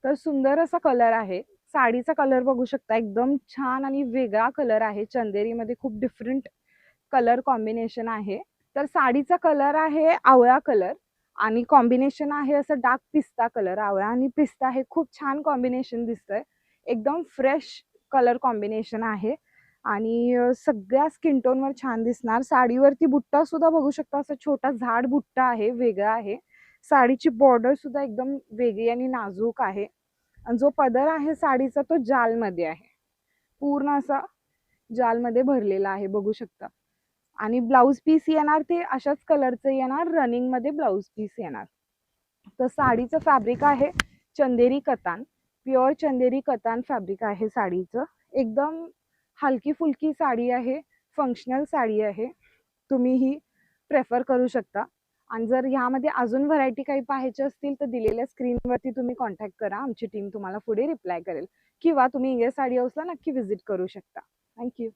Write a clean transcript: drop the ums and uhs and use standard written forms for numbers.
तर सुंदर असा कलर आहे. साडीचा कलर बघू शकता, एकदम छान आणि वेगळा कलर आहे. चंदेरीमध्ये खूप डिफरंट कलर कॉम्बिनेशन आहे. तर साडीचा कलर आहे आवळा कलर आणि कॉम्बिनेशन आहे असं डार्क पिस्ता कलर. आवळा आणि पिस्ता हे खूप छान कॉम्बिनेशन दिसतंय. एकदम फ्रेश कलर कॉम्बिनेशन आहे आणि सगळ्या स्किन टोनवर छान दिसणार. साडीवरती बुट्टा सुद्धा बघू शकता, असा छोटा झाड बुट्टा आहे, वेगळा आहे. साडीची बॉर्डर सुद्धा एकदम वेगळी आणि नाजूक आहे. आणि जो पदर आहे साडीचा तो जालमध्ये आहे, पूर्ण असा जालमध्ये भरलेला आहे बघू शकता. आणि ब्लाऊज पीस येणार ते अशाच कलरचं येणार, रनिंग मध्ये ब्लाऊज पीस येणार. तर साडीचं फॅब्रिक आहे चंदेरी कतान, प्युअर चंदेरी कतान फॅब्रिक आहे साडीचं. एकदम हलकी फुलकी साडी आहे, फंक्शनल साडी आहे. तुम्ही ही प्रेफर करू शकता. आणि जर ह्यामध्ये अजून व्हरायटी काही पाहायची असतील तर दिलेल्या स्क्रीनवरती तुम्ही कॉन्टॅक्ट करा, आमची टीम तुम्हाला पुढे रिप्लाय करेल. किंवा तुम्ही इंग्लिश साडी हाऊसला नक्की व्हिजिट करू शकता. थँक्यू.